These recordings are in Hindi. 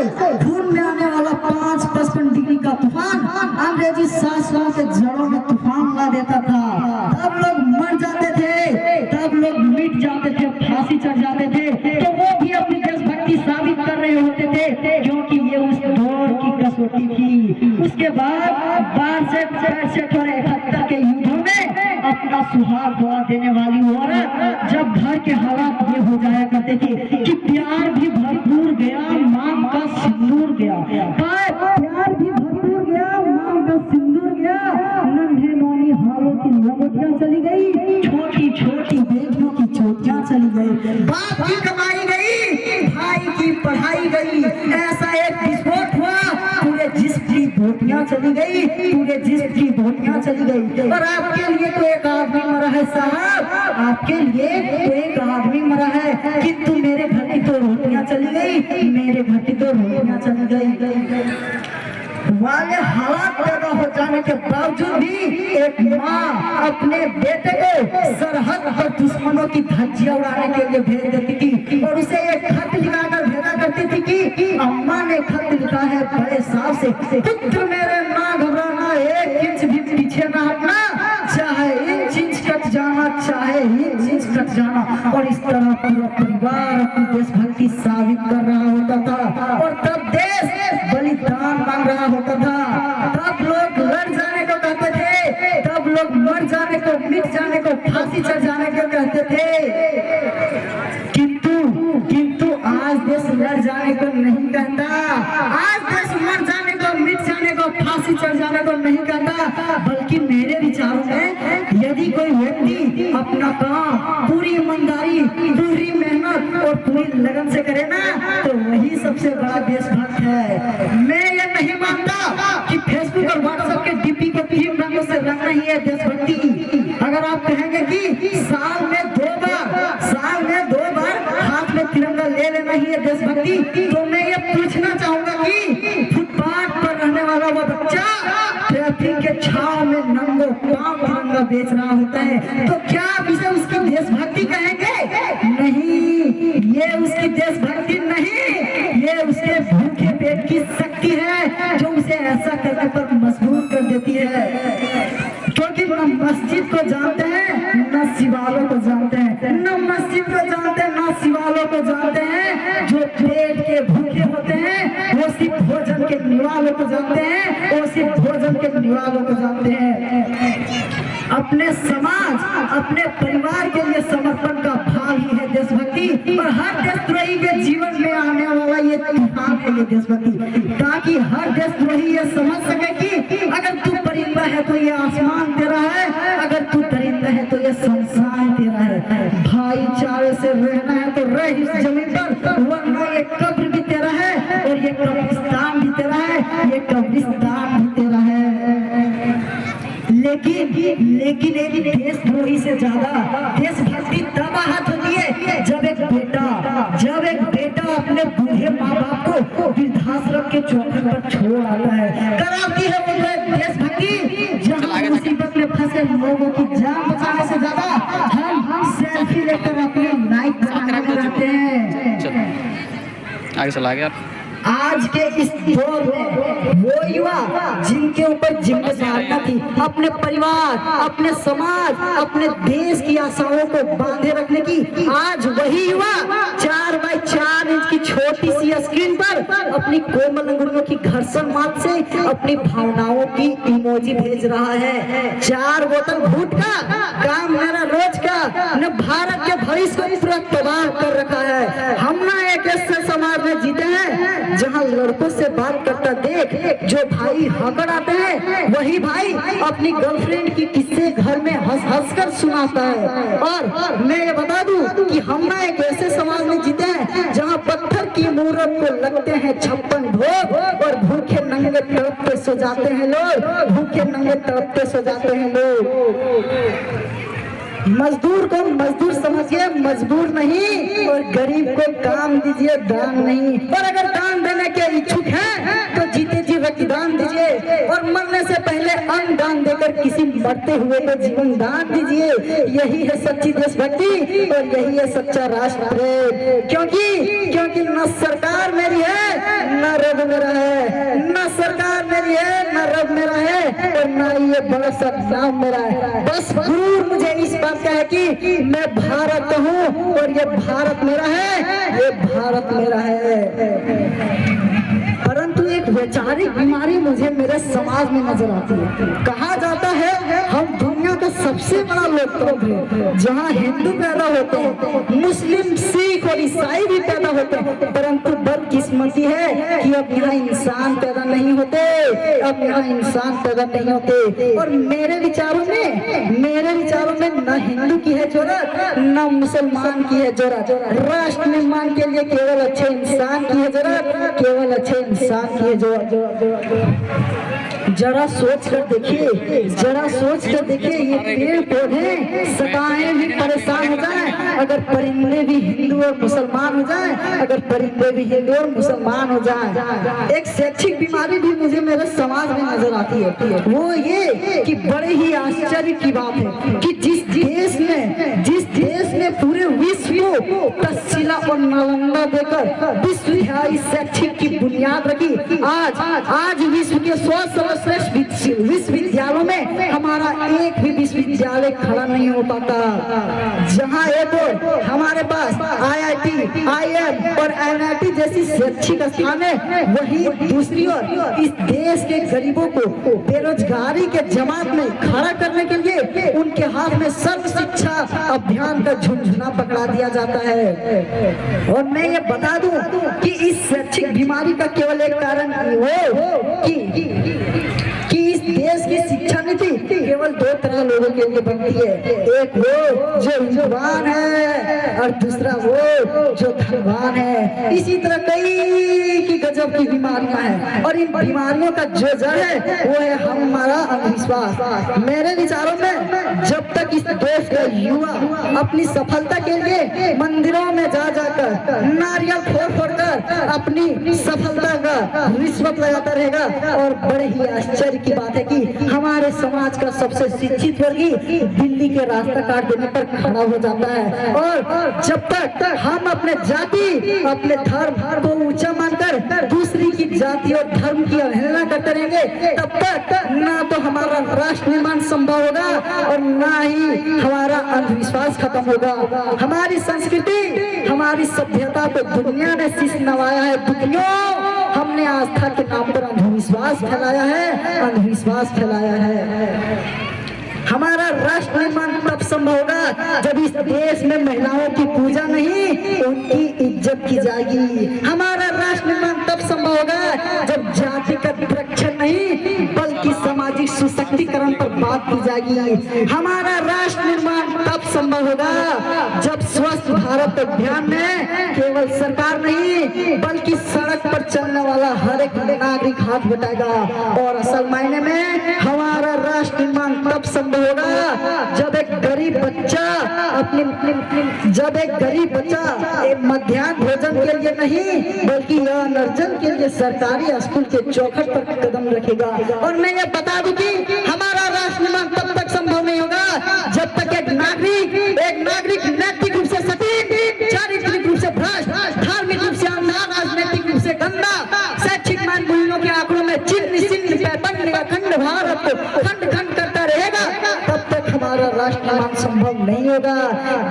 खून में आने वाला 5-55 डिग्री का तूफान अंग्रेजी शासकों के जड़ों में तूफान ला देता था। तब लोग मर जाते थे, तब लोग मिट जाते थे, फांसी चढ़ जाते थे, तो वो भी अपनी देशभक्ति साबित कर रहे होते थे, क्योंकि ये उस दौर की कसौटी थी। उसके बाद 62, 65 और 71 के युद्धों में अपना सुहाग गवा देने वाली औरत जब घर के हालात ये हो जाया करते थे कि प्यार भी भरपूर गया, मांग का सिंदूर गया, प्यार भी भरपूर गया, मांग का सिंदूर गया, नन्हे नौनी हालों की लंगोटियां चली गई, छोटी छोटी बेटियों की चोटियां चली गई, बाप की कमाई गई, भाई की पढ़ाई गई, ऐसा एक विस्फोट हुआ, पूरे जिस्म की बोटियां चली गई, पूरे जिस्म की बोटियां चली गई। और आपके लिए तो एक आदमी मरा है साहब, आपके लिए तो एक आदमी मरा है, किंतु मेरे घर की तो रोटियां चली गई, मेरे घर की तो रोटियां चली गई। वाले हालात पैदा हो जाने के बावजूद भी एक माँ अपने बेटे को सरहद पर दुश्मनों की धज्जियां उड़ाने के लिए भेज देती थी और उसे एक खत लिखाकर भेजा करती थी कि अम्मा ने खत लिखा है बड़े साहब से, पुत्र मेरे ना घबराना, 1 इंच भी पीछे ना हटना, चाहे इंच इंच कट जाना, चाहे इंच इंच कट जाना। और इस तरह पूरा परिवार अपनी देशभक्ति साबित कर रहा होता था और तब देश बलिदान मांग रहा होता था। तब लोग लड़ जाने को कहते थे, तब लोग मर जाने को, मिट जाने को, फांसी चढ़ जाने को कहते थे, किंतु आज देश लड़ जाने को नहीं कहता, आज देश मर जाने को, मिट जाने को, फांसी चढ़ जाने को नहीं कहता, बल्कि मेरे विचारों में यदि कोई व्यक्ति अपना काम पूरी ईमानदारी, पूरी मेहनत और पूरी लगन से करे ना, तो वही सबसे बड़ा देशभक्त है। मैं ये नहीं मानता कि फेसबुक और व्हाट्सएप के डीपी को 3 रंगों से रंगना ही है देशभक्ति। अगर आप कहेंगे कि साल में 2 बार हाथ में तिरंगा ले लेना ही है देशभक्ति, तो मैं ये पूछना चाहूंगा कि फुटपाथ पर रहने वाला वो बच्चा ट्रैफिक के छाव में नंगो पांव तिरंगा बेच रहा होता है, तो क्या आप इसे उसकी देशभक्ति कहेंगे? नहीं, ये उसकी देशभक्ति नहीं, ये उसके भूखे पेट की शक्ति है जो उसे ऐसा करने पर मजबूर कर देती है। क्योंकि न मस्जिद को जानते हैं, न शिवालों को जानते हैं, न मस्जिद को जानते हैं, न शिवालों को जानते हैं। जो पेट के भूखे होते हैं वो सिर्फ भोजन के निवालों को जानते हैं, वो सिर्फ भोजन के निवालों को जानते हैं। अपने समाज, अपने परिवार के लिए समर्पण का भाव ही है देशभक्ति। और हर देशद्रोही के जीवन में आने वाला ये तूफान है ये देशभक्ति, ताकि हर देशद्रोही ये समझ सके कि अगर तू परिंदा है तो ये आसमान तेरा है, अगर तू दरिंदा है तो ये संसार तेरा है। भाईचारे से रहना है तो रह इस जमीन पर, वरना ये कब्र भी तेरा है और ये कब्रिस्तान भी तेरा है, ये कब्रिस्तान भी तेरा है। लेकिन एक देशद्रोही से ज्यादा देशभक्ति तब आहत होती है जब एक बेटा अपने बूढ़े माँ बाप को वृद्धाश्रम के चौखट पर छोड़ आता है। कराती है वो देशभक्ति जहाँ मुसीबत में फंसे लोगों की जान बचाने से ज्यादा हम सेल्फी लेकर अपने लाइफ बनाने रहते हैं। आगे चला गया। आज के इस दौर में वो युवा जिनके ऊपर जिम्मेदारियां थी अपने परिवार, अपने समाज, अपने देश की आशाओं को बांधे रखने की, आज वही युवा 4x4 इंच की छोटी सी स्क्रीन पर अपनी कोमल अंगुलियों की घर्षण मात से अपनी भावनाओं की इमोजी भेज रहा है। 4 बोतल घूट का काम मेरा रोज का न भारत के भविष्य को पूरा तबाह कर रखा है। हम ना एक ऐसे समाज में जीते हैं जहां लड़कों से बात करता देख जो भाई हकड़ आते हैं, वही भाई अपनी गर्लफ्रेंड की किस्से घर में हंस हंस कर सुनाता है। और मैं ये बता दूं कि हम ना एक ऐसे समाज में जीते हैं जहां पत्थर की मूरत को लगते हैं 56 भोग और भूखे नंगे तड़पते सो जाते हैं लोग, भूखे नंगे तड़पते सो जाते हैं लोग। मजदूर को मजदूर समझिए, मजबूर नहीं, और गरीब को काम दीजिए, दान नहीं। और अगर दान देने के इच्छुक हैं तो जीते जी रक्तदान दीजिए और मरने से पहले अन्न दान देकर किसी मरते हुए को जीवन दान दीजिए। यही है सच्ची देशभक्ति और यही है सच्चा राष्ट्र प्रेम। क्योंकि न सरकार मेरी है, न रब मेरा है, न सरकार मेरी है, न रब मेरा है, और न ये बड़ा सा नाम मेरा है। बस गुरूर मुझे इस बात का है कि मैं भारत हूँ और ये भारत मेरा है, ये भारत मेरा है। परंतु एक वैचारिक बीमारी मुझे मेरे समाज में नजर आती है। कहा जाता है हम दुनिया का सबसे बड़ा लोकतंत्र है, जहाँ हिंदू पैदा होते हैं, मुस्लिम, सिख और ईसाई भी पैदा होते हैं, परंतु बदकिस्मती है कि अब यहाँ इंसान पैदा नहीं होते, अब यहाँ इंसान पैदा नहीं होते। और मेरे विचारों में न हिंदू की है जरूरत, न मुसलमान की है जरूरत। राष्ट्र निर्माण के लिए केवल अच्छे इंसान की है जरूरत, केवल अच्छे इंसान की है जरूरत। जरा सोच कर देखिए, ये पेड़ पौधे सदाएं भी परेशान हो जाएं अगर परिंदे भी हिंदू और मुसलमान हो जाएं, अगर परिंदे भी हिंदू और मुसलमान हो जाएं। एक शैक्षिक बीमारी भी मुझे मेरे समाज में नजर आती है, वो ये कि बड़े ही आश्चर्य की बात है कि जिस देश ने पूरे विश्व को तक्षशिला और नालंदा देकर विश्वविद्यालय शैक्षिक की बुनियाद रखी, आज विश्व के 100 सर्वश्रेष्ठ विश्वविद्यालयों में हमारा एक भी विश्वविद्यालय खड़ा नहीं हो पाता। जहां एक और हमारे पास IIT, IIM और NIT जैसी शैक्षिक स्थान है, वही दूसरी ओर इस देश के गरीबों को बेरोजगारी के जमात में खड़ा करने के लिए उनके हाथ में सर्व शिक्षा अभियान का झुंझुना पकड़ा दिया जाता है। और मैं ये बता दूं कि इस शैक्षिक बीमारी का केवल एक कारण हो कि इस देश की शिक्षा नीति केवल 2 तरह लोगों के लिए बनती है, एक वो जो विद्वान है और दूसरा वो जो धनवान है। इसी तरह कई की गजब की बीमारियां हैं और इन बीमारियों का जो जड़ है वो है हमारा अंधविश्वास। मेरे विचारों में जब तक इस देश का युवा अपनी सफलता के लिए मंदिरों में जा जाकर नारियल फोड़ कर अपनी सफलता का रिश्वत लगाता रहेगा, और बड़े ही आश्चर्य की बात है कि हमारे समाज का सबसे शिक्षित वर्ग ही दिल्ली के रास्ता काट देने पर खड़ा हो जाता है। और जब तक हम अपने जाति, अपने धर्म को ऊंचा मानकर दूसरी की जाति और धर्म की अवहेलना करते रहेंगे, तब तक ना तो हमारा राष्ट्र निर्माण संभव होगा और ना ही हमारा अंधविश्वास खत्म होगा। हमारी संस्कृति, हमारी सभ्यता को दुनिया ने शीश नवाया है। दुनिया हमने आस्था के नाम पर अंधविश्वास फैलाया है। हमारा राष्ट्र निर्माण तब संभव होगा जब इस देश में महिलाओं की पूजा नहीं, उनकी इज्जत की जाएगी। हमारा राष्ट्र निर्माण तब संभव होगा जब जातिगत रक्षण नहीं बल्कि सामाजिक सशक्तिकरण पर बात की जाएगी। हमारा राष्ट्र निर्माण तब संभव होगा जब स्वच्छ भारत अभियान में केवल सरकार नहीं बल्कि सड़क पर चलने वाला हर एक नागरिक हाथ बटाएगा। और असल मायने में हमारा राष्ट्र निर्माण तब संभव होगा जब एक गरीब बच्चा मध्याह्न भोजन के लिए नहीं बल्कि अनर्जन के लिए सरकारी स्कूल के चौखट पर कदम रखेगा। और मैं ये बता दूं कि हमारा राष्ट्र निर्माण तब तक संभव नहीं होगा जब तक एक नागरिक नैतिक रूप से सटीक, चारित्रिक रूप से भ्रष्ट, धार्मिक रूप से अंधा, राजनीतिक रूप से गंदा, शैक्षिक मान मूल्यों के आंकड़ों में चिन्ह बनने का खंड भारत को खंड करता रहेगा, तब तक हमारा राष्ट्र निर्माण संभव नहीं होगा।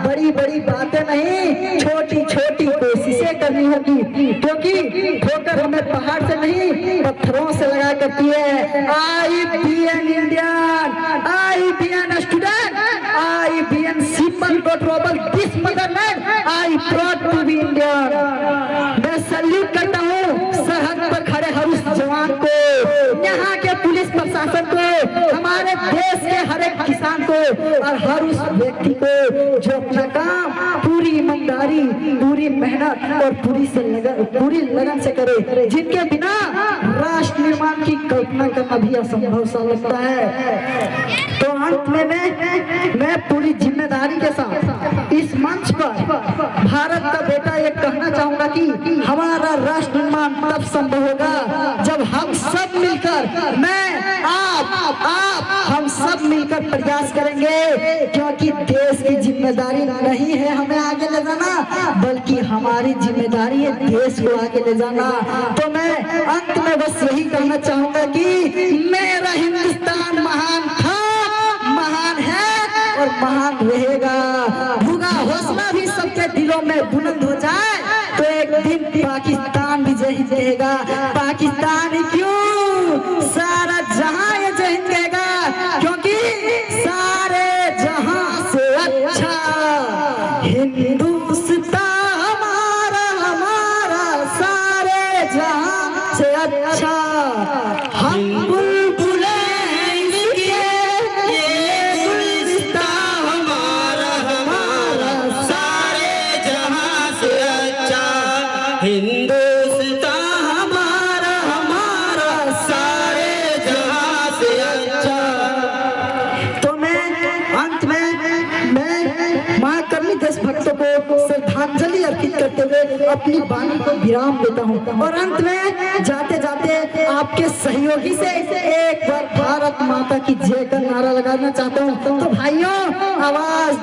बड़ी बड़ी बातें नहीं, छोटी छोटी कोशिशें करनी होगी, क्योंकि ठोकर हमें पहाड़ से नहीं पत्थरों से लगा करती है। I be an Indian, I be an student, I be an simple dot रोबल this motherland, I proud to be Indian. मैं सैल्यूट करता हूँ सरहद पर खड़े हर उस जवान को, यहाँ के पुलिस प्रशासन को, हमारे देश के हर एक किसान को और हर उस व्यक्ति को जो अपना काम पूरी ईमानदारी, पूरी मेहनत और पूरी लगन से करे, जिनके बिना राष्ट्र निर्माण की कल्पना करना भी असंभव सा लगता है। तो अंत में मैं पूरी जिम्मेदारी के साथ इस मंच पर भारत का बेटा ये कहना चाहूंगा कि हमारा राष्ट्र निर्माण तब संभव होगा जब हम सब मिलकर, हम सब मिलकर प्रयास करेंगे, क्योंकि देश की जिम्मेदारी नहीं है हमें आगे ले जाना, बल्कि हमारी जिम्मेदारी है देश को आगे ले जाना। तो मैं महान रहेगा। होगा हौसला भी सबके दिलों में बुलंद हो जाए तो एक दिन पाकिस्तान भी जय हिंद कहेगा। पाकिस्तान ही क्यों, सारा जहां ये जय हिंद कहेगा, क्योंकि सारे जहां से अच्छा हिंदुस्तान हमारा, हमारा सारे जहां से अच्छा। हम बुलबुले इसके, ये गुलिस्तान हमारा, हमारा सारे जहां से अच्छा हिंदुस्तान हमारा, हमारा सारे जहां से अच्छा। तो मैं अंत में महाकवि देशभक्तों को श्रद्धांजलि अर्पित करते हुए अपनी वाणी को विराम देता हूँ और अंत में जाते जाते आपके सहयोगी से एक बार भारत माता की जय का नारा लगाना चाहता हूँ। तो भाइयों आवाज